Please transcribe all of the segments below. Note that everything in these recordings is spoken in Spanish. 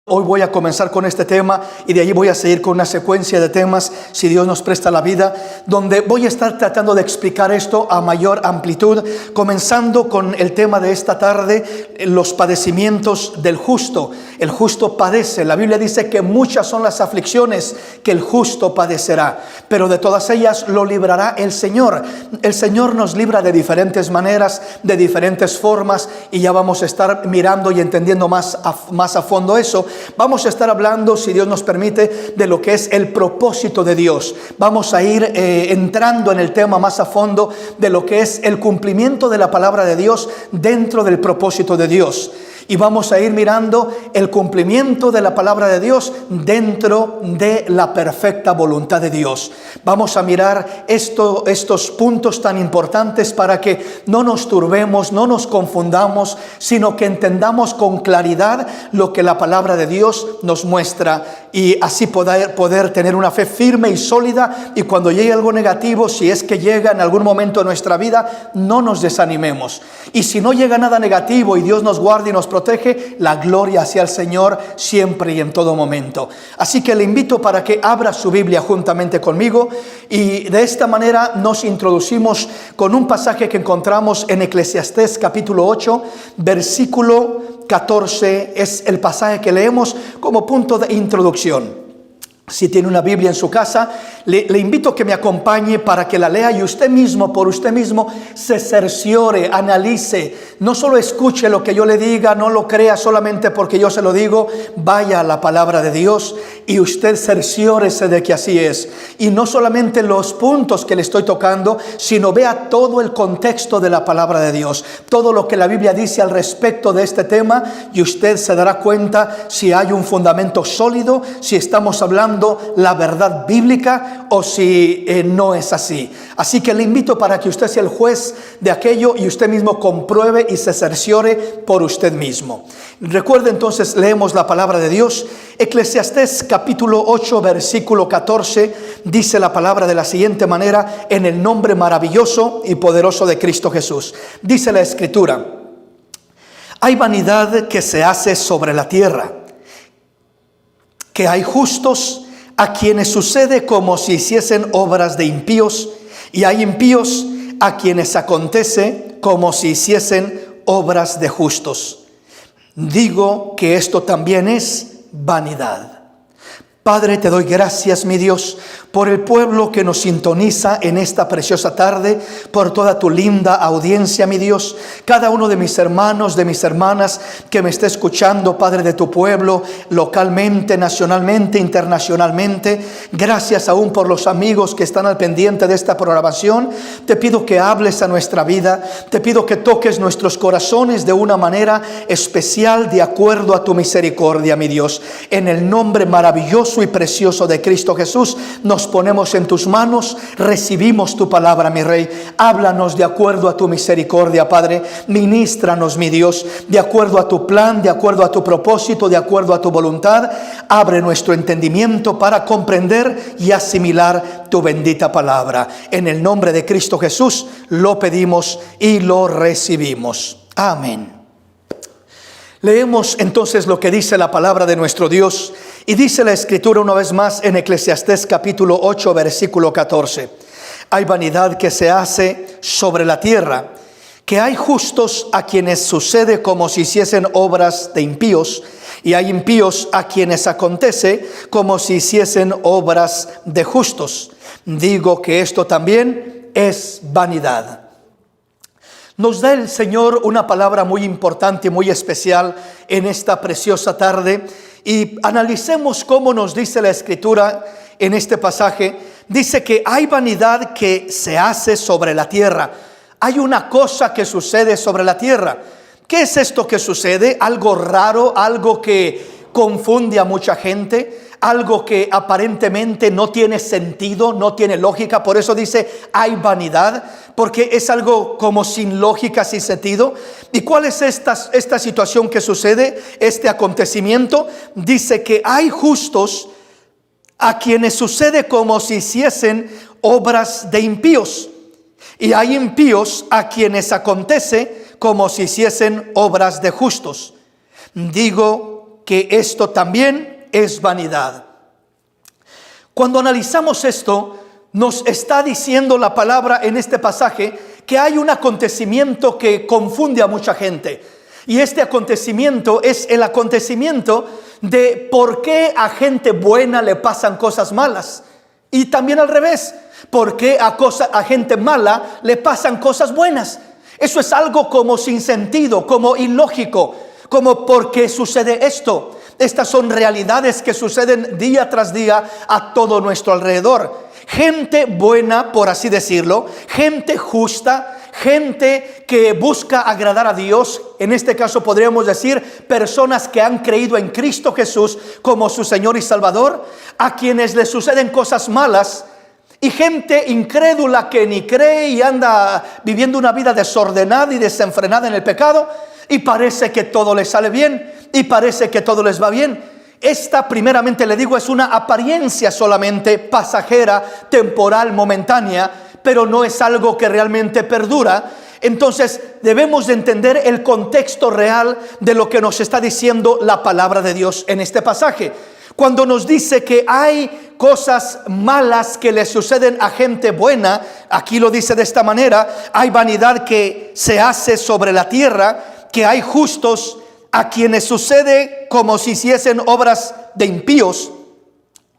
Hoy voy a comenzar con este tema y de allí voy a seguir con una secuencia de temas, si Dios nos presta la vida, donde voy a estar tratando de explicar esto a mayor amplitud, comenzando con el tema de esta tarde, los padecimientos del justo. El justo padece. La Biblia dice que muchas son las aflicciones que el justo padecerá, pero de todas ellas lo librará el Señor. El Señor nos libra de diferentes maneras, de diferentes formas, y ya vamos a estar mirando y entendiendo más a fondo eso. Vamos a estar hablando, si Dios nos permite, de lo que es el propósito de Dios. Vamos a ir entrando en el tema más a fondo de lo que es el cumplimiento de la palabra de Dios dentro del propósito de Dios. Y vamos a ir mirando el cumplimiento de la palabra de Dios dentro de la perfecta voluntad de Dios. Vamos a mirar estos puntos tan importantes para que no nos turbemos, no nos confundamos, sino que entendamos con claridad lo que la palabra de Dios nos muestra, y así poder tener una fe firme y sólida, y cuando llegue algo negativo, si es que llega en algún momento de nuestra vida, no nos desanimemos. Y si no llega nada negativo y Dios nos guarda y nos protege, la gloria hacia el Señor siempre y en todo momento. Así que le invito para que abra su Biblia juntamente conmigo, y de esta manera nos introducimos con un pasaje que encontramos en Eclesiastés capítulo 8, versículo 14. Es el pasaje que leemos como punto de introducción. Si tiene una Biblia en su casa, le invito a que me acompañe para que la lea y usted mismo, por usted mismo, se cerciore, analice. No solo escuche lo que yo le diga, no lo crea solamente porque yo se lo digo. Vaya a la palabra de Dios y usted cerciórese de que así es. Y no solamente los puntos que le estoy tocando, sino vea todo el contexto de la palabra de Dios. Todo lo que la Biblia dice al respecto de este tema, y usted se dará cuenta si hay un fundamento sólido, si estamos hablando la verdad bíblica o si no es así. Así que le invito para que usted sea el juez de aquello y usted mismo compruebe y se cerciore por usted mismo. Recuerde entonces, leemos la palabra de Dios. Eclesiastés capítulo 8 versículo 14 dice la palabra de la siguiente manera, en el nombre maravilloso y poderoso de Cristo Jesús. Dice la Escritura: hay vanidad que se hace sobre la tierra, que hay justos a quienes sucede como si hiciesen obras de impíos, y hay impíos a quienes acontece como si hiciesen obras de justos. Digo que esto también es vanidad. Padre, te doy gracias, mi Dios, por el pueblo que nos sintoniza en esta preciosa tarde, por toda tu linda audiencia, mi Dios. Cada uno de mis hermanos, de mis hermanas que me esté escuchando, Padre, de tu pueblo, localmente, nacionalmente, internacionalmente. Gracias aún por los amigos que están al pendiente de esta programación. Te pido que hables a nuestra vida. Te pido que toques nuestros corazones de una manera especial, de acuerdo a tu misericordia, mi Dios. En el nombre maravilloso y precioso de Cristo Jesús, nos ponemos en tus manos, recibimos tu palabra, mi Rey. Háblanos de acuerdo a tu misericordia, Padre. Ministranos, mi Dios, de acuerdo a tu plan, de acuerdo a tu propósito, de acuerdo a tu voluntad. Abre nuestro entendimiento para comprender y asimilar tu bendita palabra. En el nombre de Cristo Jesús lo pedimos y lo recibimos. Amén. Leemos entonces lo que dice la palabra de nuestro Dios, y dice la Escritura una vez más en Eclesiastés capítulo 8 versículo 14: hay vanidad que se hace sobre la tierra, que hay justos a quienes sucede como si hiciesen obras de impíos, y hay impíos a quienes acontece como si hiciesen obras de justos. Digo que esto también es vanidad. Nos da el Señor una palabra muy importante y muy especial en esta preciosa tarde, y analicemos cómo nos dice la Escritura en este pasaje. Dice que hay vanidad que se hace sobre la tierra. Hay una cosa que sucede sobre la tierra. ¿Qué es esto que sucede? Algo raro, algo que confunde a mucha gente, algo que aparentemente no tiene sentido, no tiene lógica. Por eso dice hay vanidad, porque es algo como sin lógica, sin sentido. ¿Y cuál es esta situación que sucede, este acontecimiento? Dice que hay justos a quienes sucede como si hiciesen obras de impíos, y hay impíos a quienes acontece como si hiciesen obras de justos. Digo que esto también es vanidad. Cuando analizamos esto, nos está diciendo la palabra en este pasaje que hay un acontecimiento que confunde a mucha gente. Y este acontecimiento es el acontecimiento de por qué a gente buena le pasan cosas malas. Y también al revés, por qué a gente mala le pasan cosas buenas. Eso es algo como sin sentido, como ilógico, como ¿por qué sucede esto? Estas son realidades que suceden día tras día a todo nuestro alrededor. Gente buena, por así decirlo, gente justa, gente que busca agradar a Dios, en este caso podríamos decir personas que han creído en Cristo Jesús como su Señor y Salvador, a quienes les suceden cosas malas, y gente incrédula que ni cree y anda viviendo una vida desordenada y desenfrenada en el pecado, y parece que todo les sale bien, y parece que todo les va bien. Esta, primeramente le digo, es una apariencia solamente pasajera, temporal, momentánea, pero no es algo que realmente perdura. Entonces debemos de entender el contexto real de lo que nos está diciendo la palabra de Dios en este pasaje. Cuando nos dice que hay cosas malas que le suceden a gente buena, aquí lo dice de esta manera: hay vanidad que se hace sobre la tierra, que hay justos a quienes sucede como si hiciesen obras de impíos.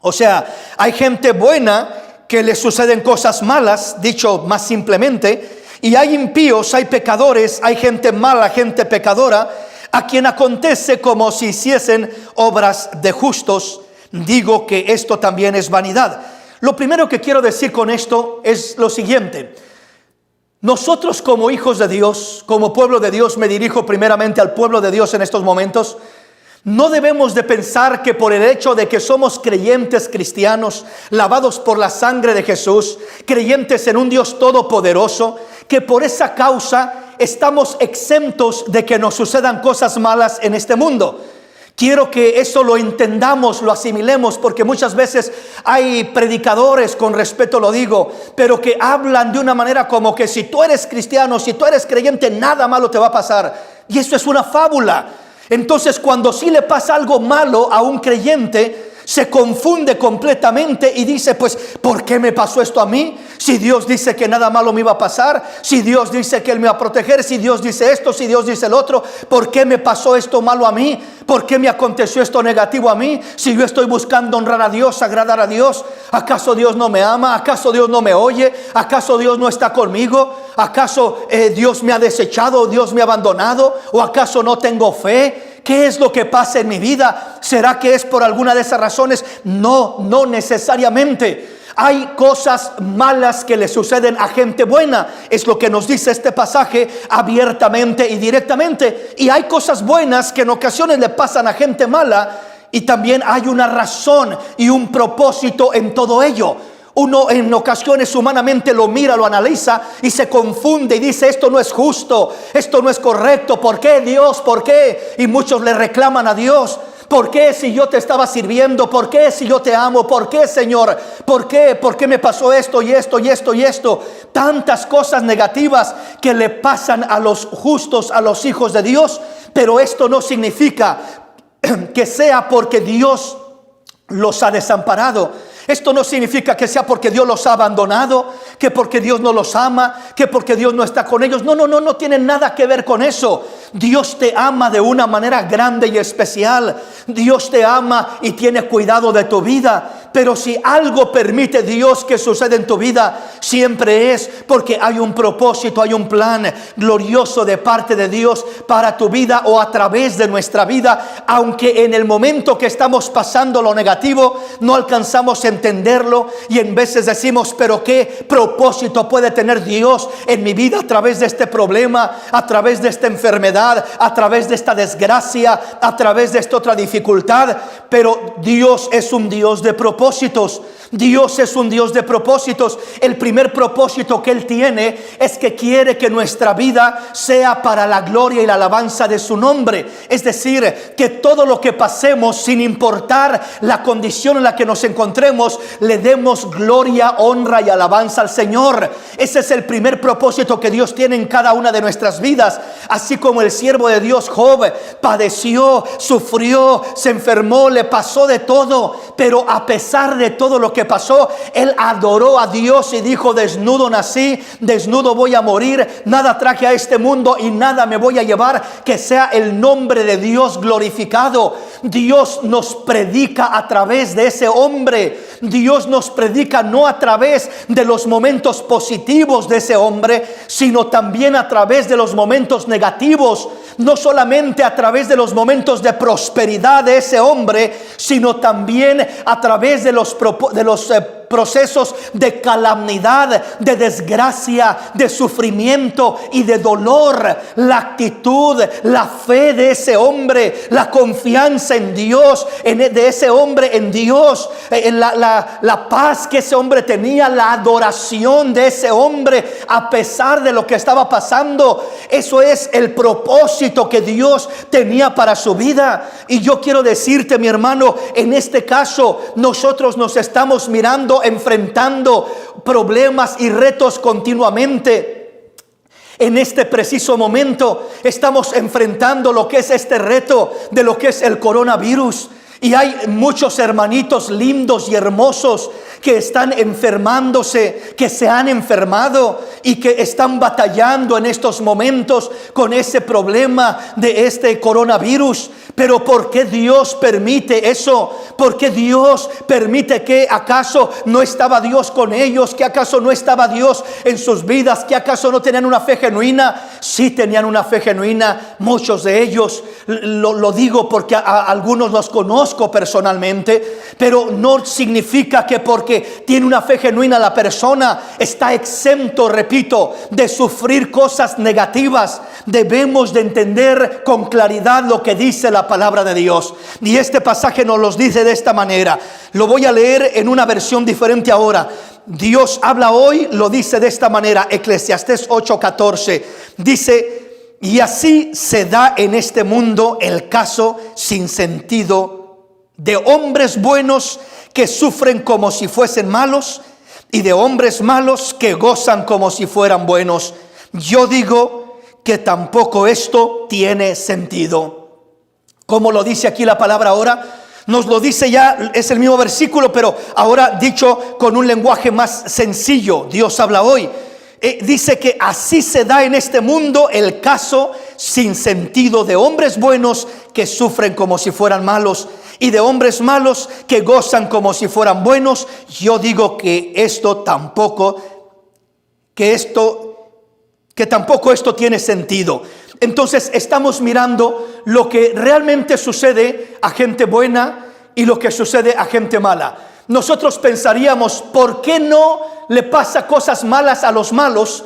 O sea, hay gente buena que le suceden cosas malas, dicho más simplemente, y hay impíos, hay pecadores, hay gente mala, gente pecadora, a quien acontece como si hiciesen obras de justos. Digo que esto también es vanidad. Lo primero que quiero decir con esto es lo siguiente: nosotros como hijos de Dios, como pueblo de Dios, me dirijo primeramente al pueblo de Dios en estos momentos, no debemos de pensar que por el hecho de que somos creyentes cristianos, lavados por la sangre de Jesús, creyentes en un Dios todopoderoso, que por esa causa estamos exentos de que nos sucedan cosas malas en este mundo. Quiero que eso lo entendamos, lo asimilemos, porque muchas veces hay predicadores, con respeto lo digo, pero que hablan de una manera como que si tú eres cristiano, si tú eres creyente, nada malo te va a pasar. Y eso es una fábula. Entonces, cuando sí le pasa algo malo a un creyente, se confunde completamente y dice: pues, ¿por qué me pasó esto a mí? Si Dios dice que nada malo me iba a pasar, si Dios dice que Él me va a proteger, si Dios dice esto, si Dios dice el otro, ¿por qué me pasó esto malo a mí? ¿Por qué me aconteció esto negativo a mí? Si yo estoy buscando honrar a Dios, agradar a Dios, ¿acaso Dios no me ama? ¿Acaso Dios no me oye? ¿Acaso Dios no está conmigo? ¿Acaso Dios me ha desechado? ¿Dios me ha abandonado? ¿O acaso no tengo fe? ¿Qué es lo que pasa en mi vida? ¿Será que es por alguna de esas razones? No, no necesariamente. Hay cosas malas que le suceden a gente buena. Es lo que nos dice este pasaje abiertamente y directamente. Y hay cosas buenas que en ocasiones le pasan a gente mala. Y también hay una razón y un propósito en todo ello. Uno en ocasiones humanamente lo mira, lo analiza y se confunde y dice: esto no es justo, esto no es correcto. ¿Por qué, Dios? ¿Por qué? Y muchos le reclaman a Dios: ¿por qué si yo te estaba sirviendo? ¿Por qué si yo te amo? ¿Por qué, Señor? ¿Por qué? ¿Por qué me pasó esto y esto y esto y esto? Tantas cosas negativas que le pasan a los justos, a los hijos de Dios. Pero esto no significa que sea porque Dios los ha desamparado. Esto no significa que sea porque Dios los ha abandonado, que porque Dios no los ama, que porque Dios no está con ellos. No tiene nada que ver con eso. Dios te ama de una manera grande y especial. Dios te ama y tiene cuidado de tu vida. Pero si algo permite Dios que suceda en tu vida, siempre es porque hay un propósito, hay un plan glorioso de parte de Dios para tu vida o a través de nuestra vida. Aunque en el momento que estamos pasando lo negativo, no alcanzamos a entenderlo y en veces decimos: pero qué propósito puede tener Dios en mi vida a través de este problema, a través de esta enfermedad, a través de esta desgracia, a través de esta otra dificultad. pero Dios es un Dios de propósitos. Dios es un Dios de propósitos. El primer propósito que Él tiene es que quiere que nuestra vida sea para la gloria y la alabanza de su nombre. Es decir, que todo lo que pasemos, sin importar la condición en la que nos encontremos, le demos gloria, honra y alabanza al Señor. Ese es el primer propósito que Dios tiene en cada una de nuestras vidas. Así como el siervo de Dios Job padeció, sufrió, se enfermó, le pasó de todo, pero a pesar de todo lo que pasó, él adoró a Dios y dijo: desnudo nací, desnudo voy a morir, nada traje a este mundo y nada me voy a llevar, que sea el nombre de Dios glorificado. Dios nos predica a través de ese hombre. Dios nos predica no a través de los momentos positivos de ese hombre, sino también a través de los momentos negativos. No solamente a través de los momentos de prosperidad de ese hombre, sino también a través de los procesos de calamidad, de desgracia, de sufrimiento y de dolor. La actitud, la fe de ese hombre, la confianza en Dios, de ese hombre en Dios, la paz que ese hombre tenía, la adoración de ese hombre a pesar de lo que estaba pasando. Eso es el propósito que Dios tenía para su vida. Y yo quiero decirte, mi hermano, en este caso nosotros nos estamos enfrentando problemas y retos continuamente. En este preciso momento estamos enfrentando lo que es este reto de lo que es el coronavirus. Y hay muchos hermanitos lindos y hermosos que están enfermándose, que se han enfermado y que están batallando en estos momentos con ese problema de este coronavirus. Pero ¿por qué Dios permite eso? ¿Por qué Dios permite que acaso no estaba Dios con ellos? ¿Que acaso no estaba Dios en sus vidas? ¿Que acaso no tenían una fe genuina? Sí tenían una fe genuina, muchos de ellos. Lo digo porque a algunos los conozco personalmente, pero no significa que porque tiene una fe genuina la persona está exento, repito, de sufrir cosas negativas. Debemos de entender con claridad lo que dice la palabra de Dios. Y este pasaje nos los dice de esta manera. Lo voy a leer en una versión diferente ahora. Dios habla hoy, lo dice de esta manera. Eclesiastés 8:14 dice: y así se da en este mundo el caso sin sentido de hombres buenos que sufren como si fuesen malos, y de hombres malos que gozan como si fueran buenos. Yo digo que tampoco esto tiene sentido. Como lo dice aquí la palabra ahora, nos lo dice ya, es el mismo versículo, pero ahora dicho con un lenguaje más sencillo. Dios habla hoy. Dice que así se da en este mundo el caso sin sentido de hombres buenos que sufren como si fueran malos, y de hombres malos que gozan como si fueran buenos. Yo digo que tampoco esto tiene sentido. Entonces estamos mirando lo que realmente sucede a gente buena y lo que sucede a gente mala. Nosotros pensaríamos: ¿por qué no le pasa cosas malas a los malos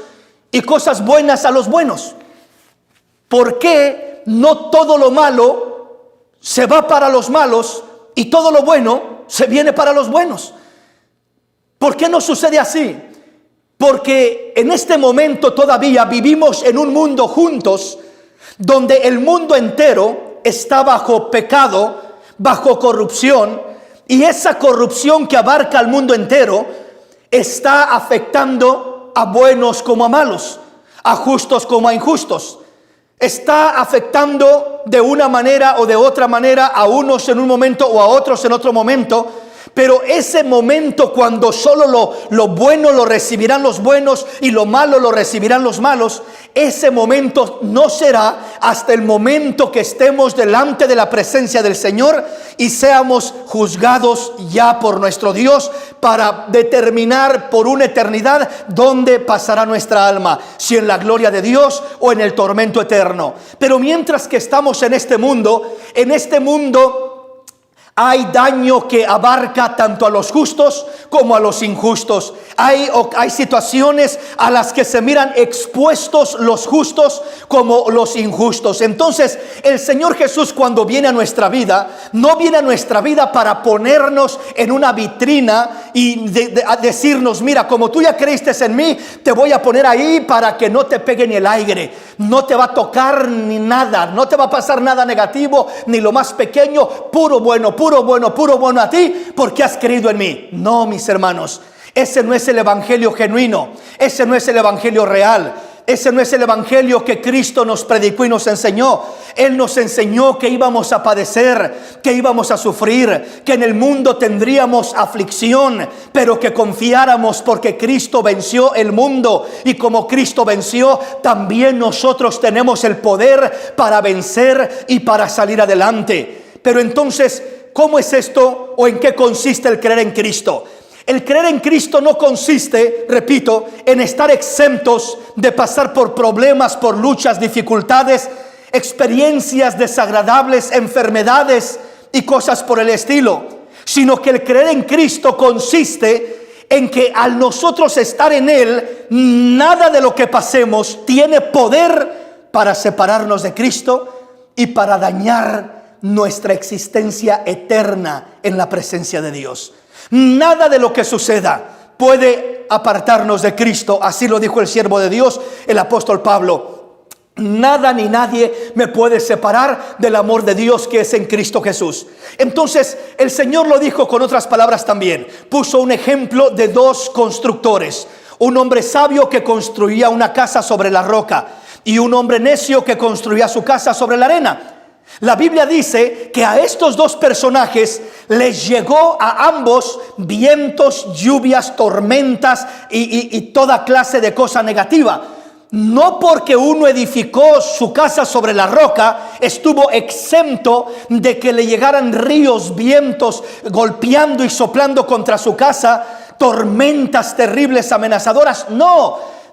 y cosas buenas a los buenos? ¿Por qué no todo lo malo se va para los malos y todo lo bueno se viene para los buenos? ¿Por qué no sucede así? Porque en este momento todavía vivimos en un mundo juntos donde el mundo entero está bajo pecado, bajo corrupción, y esa corrupción que abarca al mundo entero está afectando a buenos como a malos, a justos como a injustos. Está afectando de una manera o de otra manera a unos en un momento o a otros en otro momento. Pero ese momento cuando solo lo bueno lo recibirán los buenos y lo malo lo recibirán los malos, ese momento no será hasta el momento que estemos delante de la presencia del Señor y seamos juzgados ya por nuestro Dios para determinar por una eternidad dónde pasará nuestra alma, si en la gloria de Dios o en el tormento eterno. Pero mientras que estamos en este mundo Hay daño que abarca tanto a los justos como a los injustos. Hay situaciones a las que se miran expuestos los justos como los injustos. Entonces, el Señor Jesús, cuando viene a nuestra vida, no viene a nuestra vida para ponernos en una vitrina y decirnos: mira, como tú ya creíste en mí, te voy a poner ahí para que no te pegue ni el aire, no te va a tocar ni nada, no te va a pasar nada negativo, ni lo más pequeño, puro bueno a ti, porque has creído en mí. No, mis hermanos, ese no es el evangelio genuino, ese no es el evangelio real, ese no es el evangelio que Cristo nos predicó y nos enseñó. Él nos enseñó que íbamos a padecer, que íbamos a sufrir, que en el mundo tendríamos aflicción, pero que confiáramos porque Cristo venció el mundo, y como Cristo venció, también nosotros tenemos el poder para vencer y para salir adelante. Pero entonces, ¿cómo es esto o en qué consiste el creer en Cristo? El creer en Cristo no consiste, repito, en estar exentos de pasar por problemas, por luchas, dificultades, experiencias desagradables, enfermedades y cosas por el estilo, sino que el creer en Cristo consiste en que al nosotros estar en Él, nada de lo que pasemos tiene poder para separarnos de Cristo y para dañar nuestra existencia eterna en la presencia de Dios. Nada de lo que suceda puede apartarnos de Cristo. Así lo dijo el siervo de Dios, el apóstol Pablo. Nada ni nadie me puede separar del amor de Dios que es en Cristo Jesús. Entonces el Señor lo dijo con otras palabras también. Puso un ejemplo de dos constructores: un hombre sabio que construía una casa sobre la roca y un hombre necio que construía su casa sobre la arena. La Biblia dice que a estos dos personajes les llegó a ambos vientos, lluvias, tormentas y toda clase de cosa negativa. No porque uno edificó su casa sobre la roca estuvo exento de que le llegaran ríos, vientos golpeando y soplando contra su casa, tormentas terribles, amenazadoras.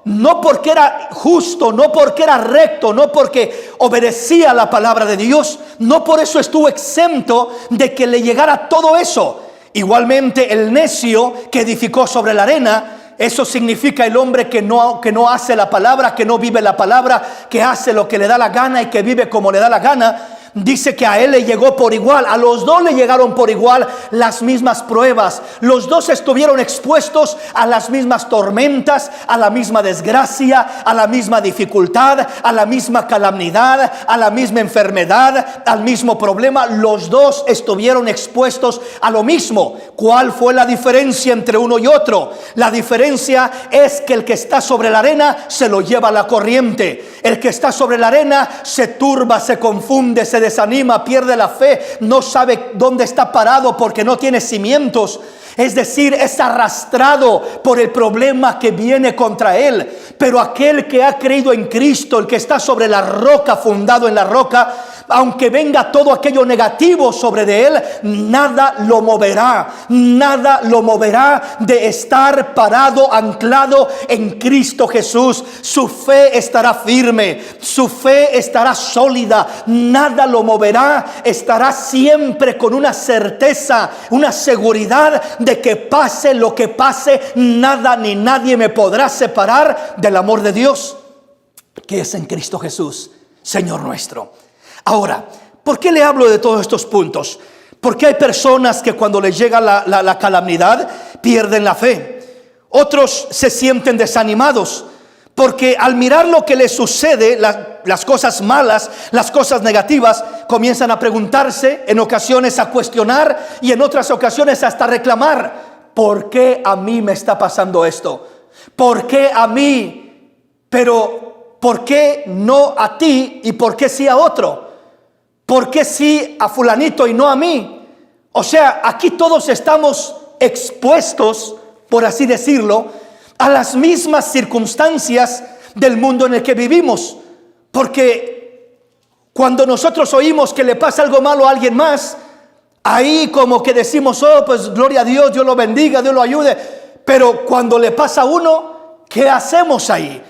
No porque era justo, no porque era recto, no porque obedecía la palabra de Dios, no por eso estuvo exento de que le llegara todo eso. Igualmente el necio que edificó sobre la arena, eso significa el hombre que no hace la palabra, que no vive la palabra, que hace lo que le da la gana y que vive como le da la gana. Dice que a él le llegó por igual, a los dos le llegaron por igual las mismas pruebas. Los dos estuvieron expuestos a las mismas tormentas, a la misma desgracia, a la misma dificultad, a la misma calamidad, a la misma enfermedad, al mismo problema. Los dos estuvieron expuestos a lo mismo. ¿Cuál fue la diferencia entre uno y otro? La diferencia es que el que está sobre la arena se lo lleva la corriente. El que está sobre la arena se turba, se confunde, se desanima, pierde la fe, no sabe dónde está parado porque no tiene cimientos. Es decir, es arrastrado por el problema que viene contra él. Pero aquel que ha creído en Cristo, el que está sobre la roca, fundado en la roca, aunque venga todo aquello negativo sobre de él, nada lo moverá de estar parado, anclado en Cristo Jesús. Su fe estará firme, su fe estará sólida, nada lo moverá, estará siempre con una certeza, una seguridad de que pase lo que pase, nada ni nadie me podrá separar del amor de Dios que es en Cristo Jesús, Señor nuestro. Ahora, ¿por qué le hablo de todos estos puntos? Porque hay personas que cuando les llega la calamidad pierden la fe. Otros se sienten desanimados porque al mirar lo que les sucede, las cosas malas, las cosas negativas, comienzan a preguntarse, en ocasiones a cuestionar y en otras ocasiones hasta a reclamar: ¿por qué a mí me está pasando esto? ¿Por qué a mí? Pero ¿por qué no a ti y por qué sí a otro? ¿Por qué sí a fulanito y no a mí? O sea, aquí todos estamos expuestos, por así decirlo, a las mismas circunstancias del mundo en el que vivimos. Porque cuando nosotros oímos que le pasa algo malo a alguien más, ahí como que decimos: oh, pues gloria a Dios, Dios lo bendiga, Dios lo ayude. Pero cuando le pasa a uno, ¿qué hacemos ahí?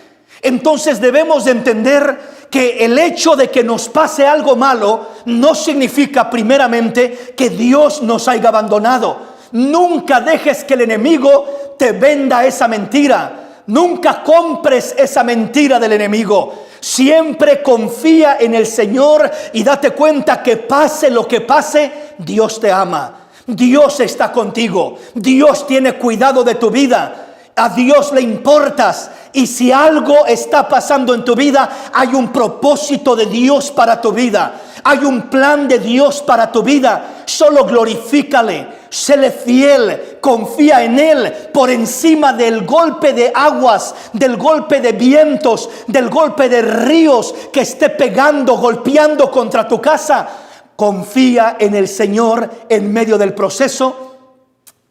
Entonces debemos de entender que el hecho de que nos pase algo malo no significa primeramente que Dios nos haya abandonado. Nunca dejes que el enemigo te venda esa mentira. Nunca compres esa mentira del enemigo. Siempre confía en el Señor y date cuenta que pase lo que pase, Dios te ama. Dios está contigo. Dios tiene cuidado de tu vida. A Dios le importas. Y si algo está pasando en tu vida, hay un propósito de Dios para tu vida. Hay un plan de Dios para tu vida. Solo glorifícale, séle fiel, confía en Él por encima del golpe de aguas, del golpe de vientos, del golpe de ríos que esté pegando, golpeando contra tu casa. Confía en el Señor en medio del proceso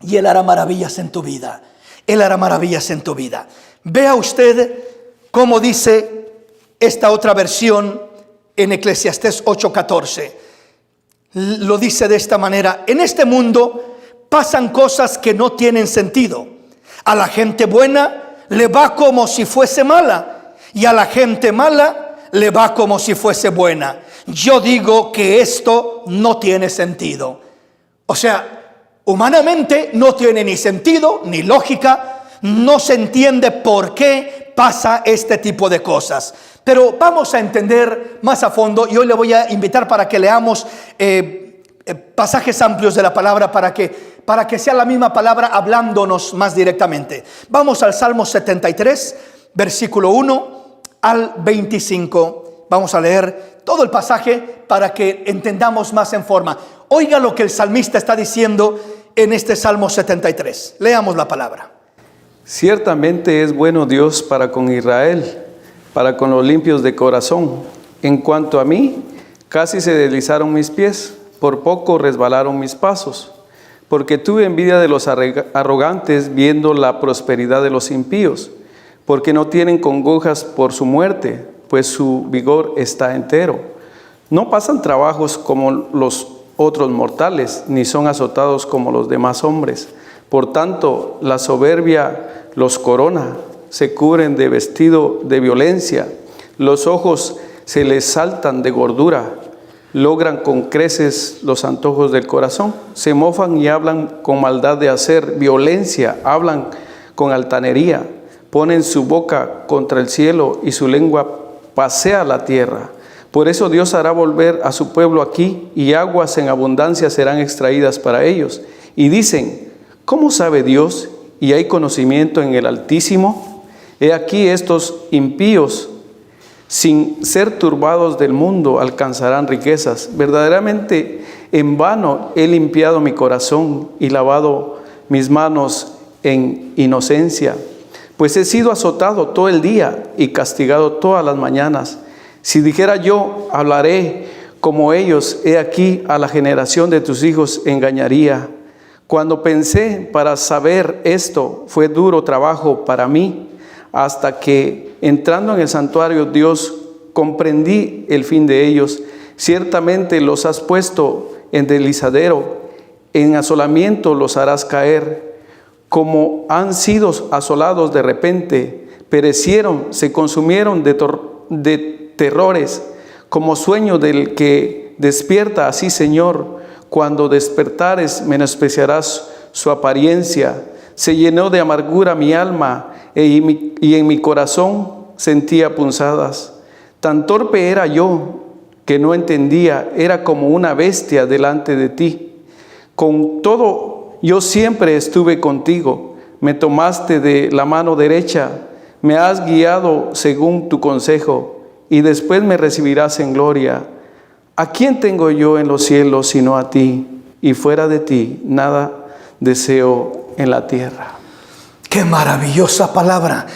y Él hará maravillas en tu vida. Él hará maravillas en tu vida. Vea usted cómo dice esta otra versión en Eclesiastés 8:14. Lo dice de esta manera: en este mundo pasan cosas que no tienen sentido. A la gente buena le va como si fuese mala, y a la gente mala le va como si fuese buena. Yo digo que esto no tiene sentido. O sea, humanamente no tiene ni sentido ni lógica. No se entiende por qué pasa este tipo de cosas. Pero vamos a entender más a fondo, y hoy le voy a invitar para que leamos pasajes amplios de la palabra para que sea la misma palabra hablándonos más directamente. Vamos al Salmo 73, versículo 1 al 25. Vamos a leer todo el pasaje para que entendamos más en forma. Oiga lo que el salmista está diciendo en este Salmo 73. Leamos la palabra. Ciertamente es bueno Dios para con Israel, para con los limpios de corazón. En cuanto a mí, casi se deslizaron mis pies, por poco resbalaron mis pasos, porque tuve envidia de los arrogantes viendo la prosperidad de los impíos, porque no tienen congojas por su muerte, pues su vigor está entero. No pasan trabajos como los otros mortales, ni son azotados como los demás hombres. Por tanto, la soberbia los corona, se cubren de vestido de violencia, los ojos se les saltan de gordura, logran con creces los antojos del corazón, se mofan y hablan con maldad de hacer violencia, hablan con altanería, ponen su boca contra el cielo y su lengua pasea la tierra. Por eso Dios hará volver a su pueblo aquí, y aguas en abundancia serán extraídas para ellos. Y dicen: ¿cómo sabe Dios? ¿Y hay conocimiento en el Altísimo? He aquí estos impíos, sin ser turbados del mundo, alcanzarán riquezas. Verdaderamente en vano he limpiado mi corazón y lavado mis manos en inocencia, pues he sido azotado todo el día y castigado todas las mañanas. Si dijera yo, hablaré como ellos, he aquí a la generación de tus hijos engañaría. Cuando pensé para saber esto, fue duro trabajo para mí, hasta que, entrando en el santuario Dios, comprendí el fin de ellos. Ciertamente los has puesto en deslizadero, en asolamiento los harás caer. Como han sido asolados de repente, perecieron, se consumieron de terrores, como sueño del que despierta. Así, Señor, cuando despertares, menospreciarás su apariencia. Se llenó de amargura mi alma, y en mi corazón sentía punzadas. Tan torpe era yo, que no entendía, era como una bestia delante de ti. Con todo, yo siempre estuve contigo. Me tomaste de la mano derecha, me has guiado según tu consejo, y después me recibirás en gloria. ¿A quién tengo yo en los cielos sino a ti? Y fuera de ti nada deseo en la tierra. ¡Qué maravillosa palabra!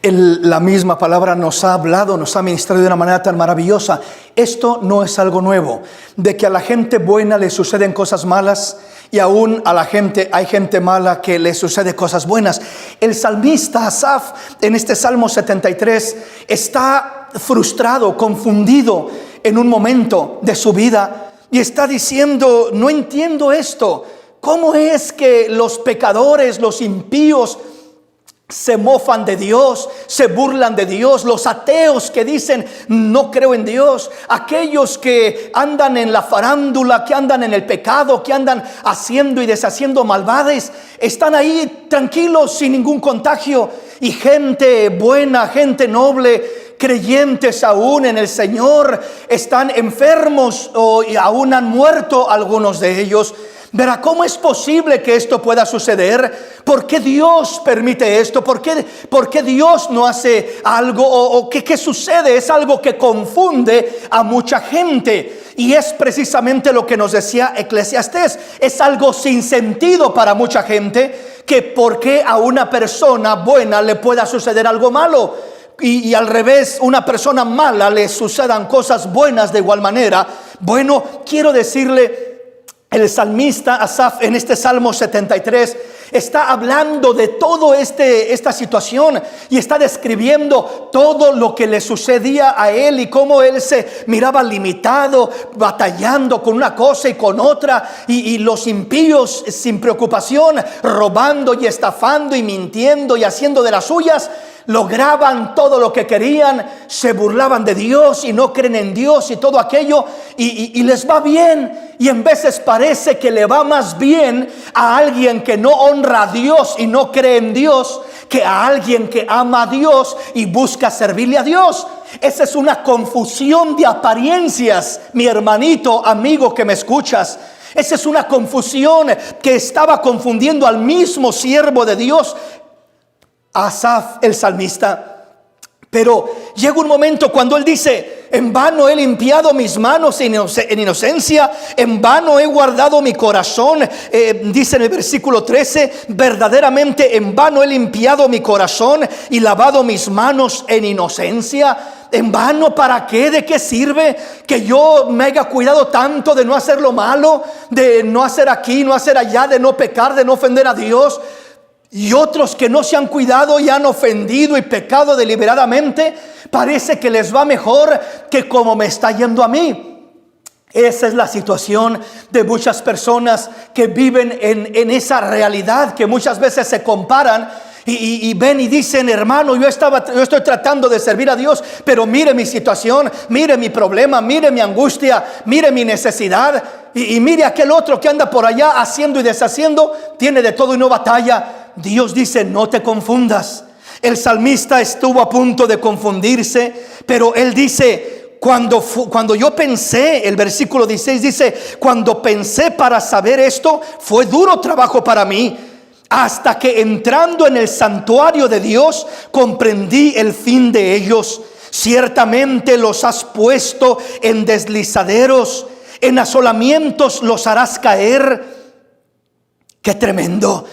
La misma palabra nos ha hablado, nos ha ministrado de una manera tan maravillosa. Esto no es algo nuevo, de que a la gente buena le suceden cosas malas, y aún hay gente mala que le sucede cosas buenas. El salmista Asaf, en este Salmo 73, está frustrado, confundido en un momento de su vida, y está diciendo: no entiendo esto. ¿Cómo es que los pecadores, los impíos, se mofan de Dios, se burlan de Dios, los ateos que dicen no creo en Dios, aquellos que andan en la farándula, que andan en el pecado, que andan haciendo y deshaciendo maldades, están ahí tranquilos sin ningún contagio, y gente buena, gente noble, creyentes aún en el Señor, están enfermos y aún han muerto algunos de ellos. Verá, ¿cómo es posible que esto pueda suceder? ¿Por qué Dios permite esto? ¿Por qué Dios no hace algo? ¿O qué sucede? Es algo que confunde a mucha gente. Y es precisamente lo que nos decía Eclesiastés. Es algo sin sentido para mucha gente, que por qué a una persona buena le pueda suceder algo malo. Y al revés, una persona mala le sucedan cosas buenas de igual manera. Bueno, quiero decirle, el salmista Asaf en este Salmo 73 está hablando de todo esta situación y está describiendo todo lo que le sucedía a él y cómo él se miraba limitado, batallando con una cosa y con otra, y los impíos sin preocupación, robando y estafando y mintiendo y haciendo de las suyas. Lograban todo lo que querían, se burlaban de Dios y no creen en Dios y todo aquello, y les va bien. Y en veces parece que le va más bien a alguien que no honra a Dios y no cree en Dios, que a alguien que ama a Dios y busca servirle a Dios. Esa es una confusión de apariencias, mi hermanito, amigo que me escuchas. Esa es una confusión que estaba confundiendo al mismo siervo de Dios, Asaf el salmista. Pero llega un momento cuando él dice: en vano he limpiado mis manos en inocencia, en vano he guardado mi corazón. Dice en el versículo 13: verdaderamente en vano he limpiado mi corazón y lavado mis manos en inocencia. ¿En vano para qué? ¿De qué sirve que yo me haya cuidado tanto de no hacer lo malo, de no hacer aquí, no hacer allá, de no pecar, de no ofender a Dios? Y otros que no se han cuidado y han ofendido y pecado deliberadamente, parece que les va mejor que como me está yendo a mí. Esa es la situación de muchas personas que viven en esa realidad, que muchas veces se comparan y ven y dicen: hermano, yo estoy tratando de servir a Dios, pero mire mi situación, mire mi problema, mire mi angustia, mire mi necesidad, y mire aquel otro que anda por allá haciendo y deshaciendo, tiene de todo y no batalla. Dios dice: no te confundas. El salmista estuvo a punto de confundirse, pero él dice: cuando yo pensé, el versículo 16 dice: cuando pensé para saber esto, fue duro trabajo para mí, hasta que entrando en el santuario de Dios comprendí el fin de ellos. Ciertamente los has puesto en deslizaderos, en asolamientos los harás caer. ¡Qué tremendo!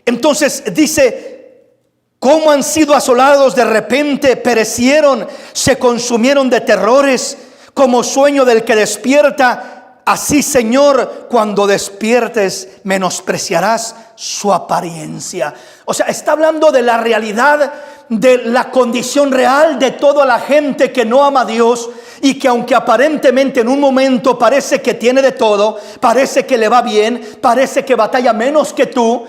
Entonces dice: cómo han sido asolados de repente, perecieron, se consumieron de terrores, como sueño del que despierta. Así, Señor, cuando despiertes, menospreciarás su apariencia. O sea, está hablando de la realidad, de la condición real de toda la gente que no ama a Dios, y que aunque aparentemente en un momento parece que tiene de todo, parece que le va bien, parece que batalla menos que tú,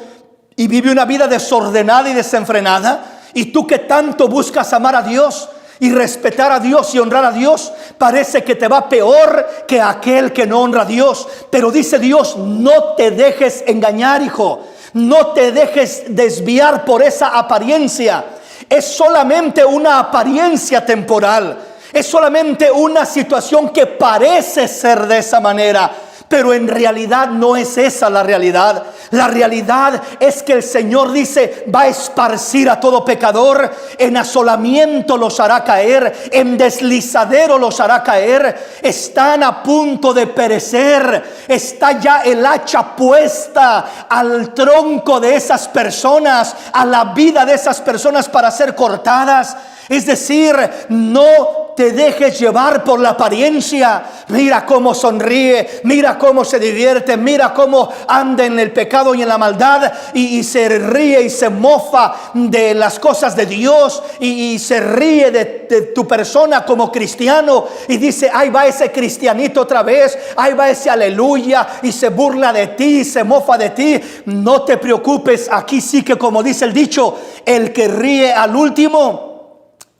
y vive una vida desordenada y desenfrenada, y tú que tanto buscas amar a Dios y respetar a Dios y honrar a Dios, parece que te va peor que aquel que no honra a Dios. Pero dice Dios: no te dejes engañar, hijo, no te dejes desviar por esa apariencia. Es solamente una apariencia temporal, es solamente una situación que parece ser de esa manera, pero en realidad no es esa la realidad. La realidad es que el Señor dice: va a esparcir a todo pecador, en asolamiento los hará caer, en deslizadero los hará caer. Están a punto de perecer, está ya el hacha puesta al tronco de esas personas, a la vida de esas personas para ser cortadas. Es decir, no te dejes llevar por la apariencia. Mira cómo sonríe, mira cómo se divierte, mira cómo anda en el pecado y en la maldad y se ríe y se mofa de las cosas de Dios y se ríe de tu persona como cristiano y dice, ahí va ese cristianito otra vez, ahí va ese aleluya, y se burla de ti, se mofa de ti. No te preocupes, aquí sí que, como dice el dicho, el que ríe al último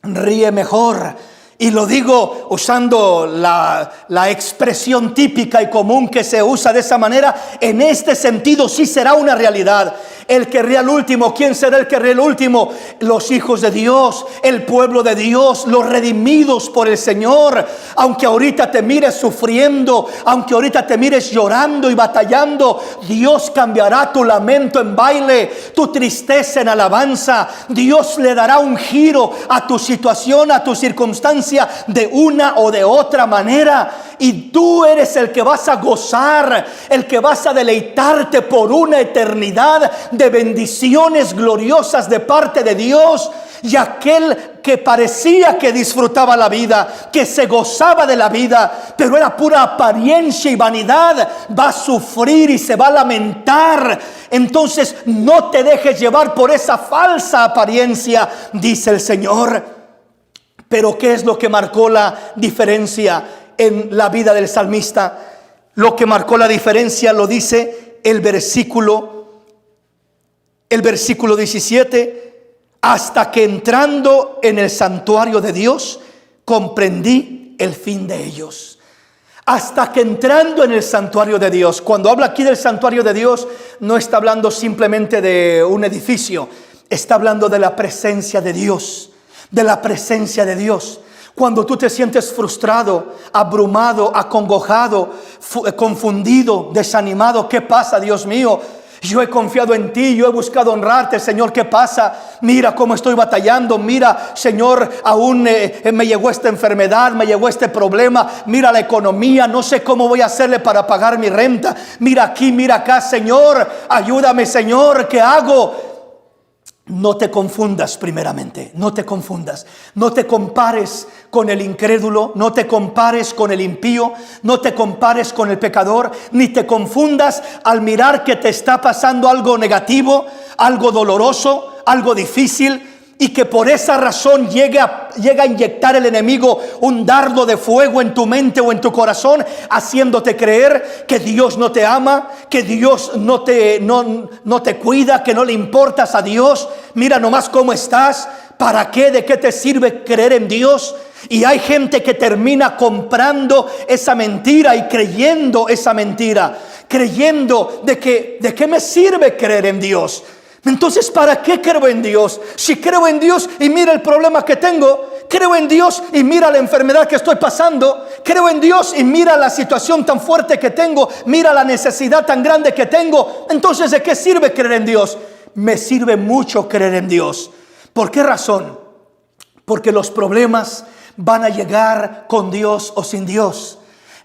ríe mejor. Y lo digo usando la expresión típica y común que se usa de esa manera. En este sentido sí será una realidad. El que ríe al último, ¿quién será el que ríe al último? Los hijos de Dios, el pueblo de Dios, los redimidos por el Señor. Aunque ahorita te mires sufriendo, aunque ahorita te mires llorando y batallando, Dios cambiará tu lamento en baile, tu tristeza en alabanza. Dios le dará un giro a tu situación, a tu circunstancia, de una o de otra manera, y tú eres el que vas a gozar, el que vas a deleitarte por una eternidad de bendiciones gloriosas de parte de Dios. Y aquel que parecía que disfrutaba la vida, que se gozaba de la vida, pero era pura apariencia y vanidad, va a sufrir y se va a lamentar. Entonces no te dejes llevar por esa falsa apariencia, dice el Señor. Pero ¿qué es lo que marcó la diferencia en la vida del salmista? Lo que marcó la diferencia lo dice el versículo 17. Hasta que entrando en el santuario de Dios, comprendí el fin de ellos. Hasta que entrando en el santuario de Dios. Cuando habla aquí del santuario de Dios, no está hablando simplemente de un edificio. Está hablando de la presencia de Dios. De la presencia de Dios. Cuando tú te sientes frustrado, abrumado, acongojado, confundido, desanimado, ¿qué pasa, Dios mío? Yo he confiado en ti, yo he buscado honrarte, Señor, ¿qué pasa? Mira cómo estoy batallando, mira, Señor, aún me llegó esta enfermedad, me llegó este problema, mira la economía, no sé cómo voy a hacerle para pagar mi renta, mira aquí, mira acá, Señor, ayúdame, Señor, ¿qué hago? No te confundas primeramente, no te confundas, no te compares con el incrédulo, no te compares con el impío, no te compares con el pecador, ni te confundas al mirar que te está pasando algo negativo, algo doloroso, algo difícil, y que por esa razón llega a inyectar el enemigo un dardo de fuego en tu mente o en tu corazón, haciéndote creer que Dios no te ama, que Dios no te cuida, que no le importas a Dios. Mira nomás cómo estás. ¿Para qué? ¿De qué te sirve creer en Dios? Y hay gente que termina comprando esa mentira y creyendo esa mentira, creyendo de qué me sirve creer en Dios. Entonces, ¿para qué creo en Dios? Si creo en Dios y mira el problema que tengo, creo en Dios y mira la enfermedad que estoy pasando, creo en Dios y mira la situación tan fuerte que tengo, mira la necesidad tan grande que tengo, entonces ¿de qué sirve creer en Dios? Me sirve mucho creer en Dios. ¿Por qué razón? Porque los problemas van a llegar con Dios o sin Dios.